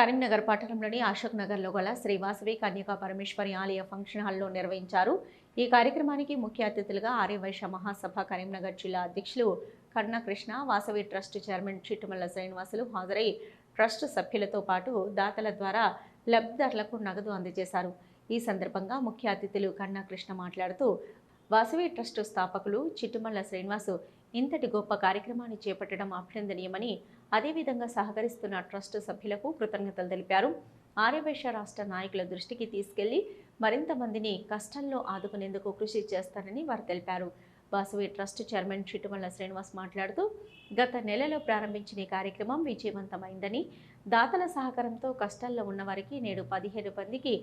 కరీంనగర్ పట్టణంలోని అశోక్ నగర్లో గల శ్రీ వాసవి కన్యకా పరమేశ్వరి ఆలయ ఫంక్షన్ హాల్లో నిర్వహించారు. ఈ కార్యక్రమానికి ముఖ్య అతిథులుగా ఆర్యవైశ్య మహాసభ కరీంనగర్ జిల్లా అధ్యక్షులు కరుణకృష్ణ, వాసవి ట్రస్ట్ చైర్మన్ చిట్టుమల్ల శ్రీనివాసులు హాజరై ట్రస్ట్ సభ్యులతో పాటు దాతల ద్వారా లబ్ధిదారులకు నగదు అందజేశారు. ఈ సందర్భంగా ముఖ్య అతిథులు కరుణకృష్ణ మాట్లాడుతూ, వాసవి ట్రస్ట్ స్థాపకులు చిట్టుమల్ల శ్రీనివాసు ఇంతటి గొప్ప కార్యక్రమాన్ని చేపట్టడం అభినందనీయమని, అదేవిధంగా సహకరిస్తున్న ట్రస్ట్ సభ్యులకు కృతజ్ఞతలు తెలిపారు. ఆర్యవైశ్య రాష్ట్ర నాయకుల దృష్టికి తీసుకెళ్లి మరింత మందిని కష్టంలో ఆదుకునేందుకు కృషి చేస్తారని వారు తెలిపారు. వాసవి ట్రస్ట్ చైర్మన్ చిట్టుమల్ల శ్రీనివాస్ మాట్లాడుతూ, గత నెలలో ప్రారంభించిన ఈ కార్యక్రమం విజయవంతమైందని, దాతల సహకారంతో కష్టాల్లో ఉన్నవారికి నేడు 17 మందికి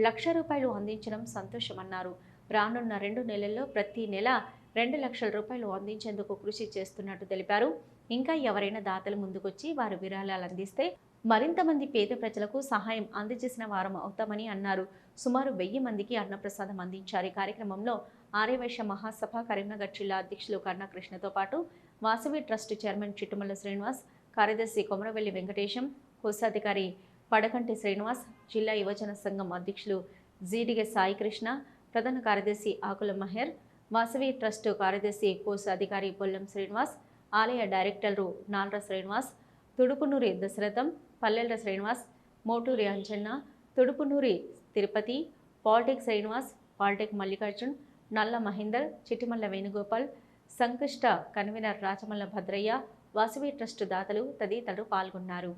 ₹1,00,000 అందించడం సంతోషమన్నారు. రానున్న 2 నెలల్లో ప్రతి నెల 2 లక్షల రూపాయలు అందించేందుకు కృషి చేస్తున్నట్టు తెలిపారు. ఇంకా ఎవరైనా దాతలు ముందుకొచ్చి వారు విరాళాలు అందిస్తే మరింత మంది పేద ప్రజలకు సహాయం అందజేసిన వారం అవుతామని అన్నారు. సుమారు 1000 మందికి అన్నప్రసాదం అందించారు. ఈ కార్యక్రమంలో ఆర్యవైశ్య మహాసభ కరీంనగర్ జిల్లా అధ్యక్షులు కరుణకృష్ణతో పాటు వాసవి ట్రస్ట్ చైర్మన్ చిట్టుమల్ల శ్రీనివాస్, కార్యదర్శి కొమరవెల్లి వెంకటేశం, కోశాధికారి పడకంటి శ్రీనివాస్, జిల్లా యువజన సంఘం అధ్యక్షులు జీడిగె సాయికృష్ణ, ప్రధాన కార్యదర్శి ఆకుల మహేర్, వాసవి ట్రస్ట్ కార్యదర్శి కోశాధికారి పొల్లం శ్రీనివాస్, ఆలయ డైరెక్టర్లు నాల్ర శ్రీనివాస్, తుడుపునూరి దశరథం, పల్లెల శ్రీనివాస్, మోటూరి అంజన్న, తుడుపునూరి తిరుపతి, పాలిటెక్ శ్రీనివాస్, పాలిటెక్ మల్లికార్జున్, నల్ల మహేందర్, చిట్టిమల్ల వేణుగోపాల్, సంకష్ట కన్వీనర్ రాచమల్ల భద్రయ్య, వాసవి ట్రస్ట్ దాతలు తదితరులు పాల్గొన్నారు.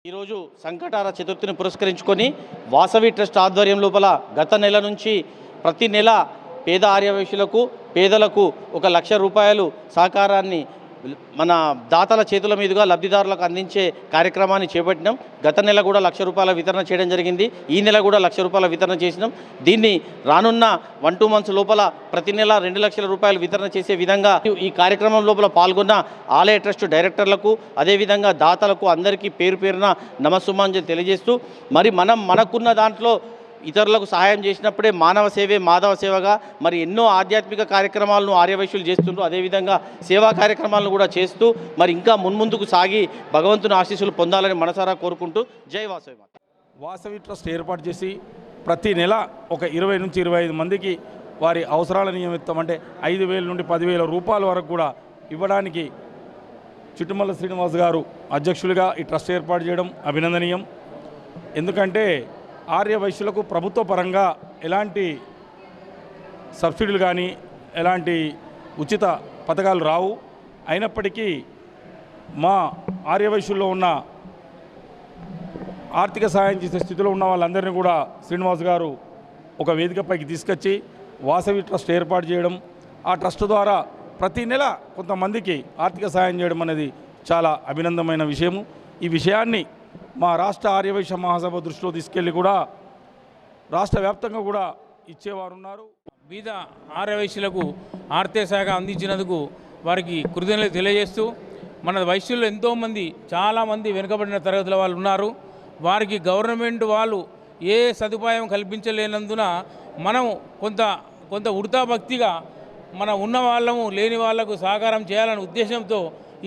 ఈరోజు సంకటార చతుర్థిని పురస్కరించుకొని వాసవి ట్రస్ట్ ఆధ్వర్యం లోపల గత నెల నుంచి ప్రతి నెల పేద ఆర్యవైశ్యులకు, పేదలకు ₹1,00,000 సహకారాన్ని మన దాతల చేతుల మీదుగా లబ్ధిదారులకు అందించే కార్యక్రమాన్ని చేపట్టినాం. గత నెల కూడా ₹1,00,000 వితరణ చేయడం జరిగింది. ఈ నెల కూడా ₹1,00,000 వితరణ చేసినాం. దీన్ని రానున్న 1-2 మంత్స్ లోపల ప్రతి నెల ₹2,00,000 వితరణ చేసే విధంగా ఈ కార్యక్రమం లోపల పాల్గొన్న ఆలయ ట్రస్ట్ డైరెక్టర్లకు, అదేవిధంగా దాతలకు అందరికీ పేరు పేరున నమస్సుమాంజలి తెలియజేస్తూ, మరి మనకున్న దాంట్లో ఇతరులకు సహాయం చేసినప్పుడే మానవ సేవే మాధవ సేవగా మరి ఎన్నో ఆధ్యాత్మిక కార్యక్రమాలను ఆర్యవైశ్యులు చేస్తుండ్రు. అదేవిధంగా సేవా కార్యక్రమాలను కూడా చేస్తూ మరి ఇంకా మున్ముందుకు సాగి భగవంతుని ఆశీస్సులు పొందాలని మనసారా కోరుకుంటూ జై వాసవి. వాసవి ట్రస్ట్ ఏర్పాటు చేసి ప్రతి నెల ఒక 20 నుంచి 25 మందికి వారి అవసరాల నిమిత్తం అంటే 5,000 నుండి 10,000 రూపాయల వరకు కూడా ఇవ్వడానికి చిట్టుమల్ల శ్రీనివాస్ గారు అధ్యక్షులుగా ఈ ట్రస్ట్ ఏర్పాటు చేయడం అభినందనీయం. ఎందుకంటే ఆర్యవైశ్యులకు ప్రభుత్వ పరంగా ఎలాంటి సబ్సిడీలు కానీ ఎలాంటి ఉచిత పథకాలు రావు. అయినప్పటికీ మా ఆర్యవైశ్యుల్లో ఉన్న ఆర్థిక సహాయం చేసే స్థితిలో ఉన్న వాళ్ళందరినీ కూడా శ్రీనివాస్ గారు ఒక వేదికపైకి తీసుకొచ్చి వాసవి ట్రస్ట్ ఏర్పాటు చేయడం, ఆ ట్రస్ట్ ద్వారా ప్రతి నెల కొంతమందికి ఆర్థిక సహాయం చేయడం అనేది చాలా అభినందనమైన విషయము. ఈ విషయాన్ని మా రాష్ట్ర ఆర్యవైశ్య మహాసభ దృష్టిలో తీసుకెళ్ళి కూడా రాష్ట్ర వ్యాప్తంగా కూడా ఇచ్చేవారు ఉన్నారు. బీద ఆర్యవైశ్యులకు ఆర్థిక సహాయం అందించినందుకు వారికి కృతజ్ఞతలు తెలియజేస్తూ, మన వైశ్యులు ఎంతోమంది చాలామంది వెనుకబడిన తరగతుల వాళ్ళు ఉన్నారు. వారికి గవర్నమెంట్ వాళ్ళు ఏ సదుపాయం కల్పించలేనందున మనం కొంత ఉడతా భక్తిగా మనం ఉన్న వాళ్ళము లేని వాళ్లకు సహకారం చేయాలనే ఉద్దేశంతో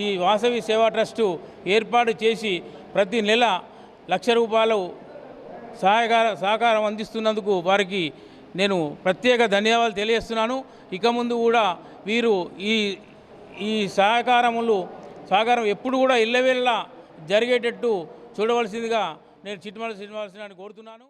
ఈ వాసవి సేవా ట్రస్టు ఏర్పాటు చేసి ప్రతి నెల ₹1,00,000 సహకారం అందిస్తున్నందుకు వారికి నేను ప్రత్యేక ధన్యవాదాలు తెలియజేస్తున్నాను. ఇక ముందు కూడా వీరు ఈ సహకారం ఎప్పుడు కూడా ఇళ్ళవేళలా జరిగేటట్టు చూడవలసిందిగా నేను చిట్టుమల్ల శ్రీనివాసుని కోరుతున్నాను.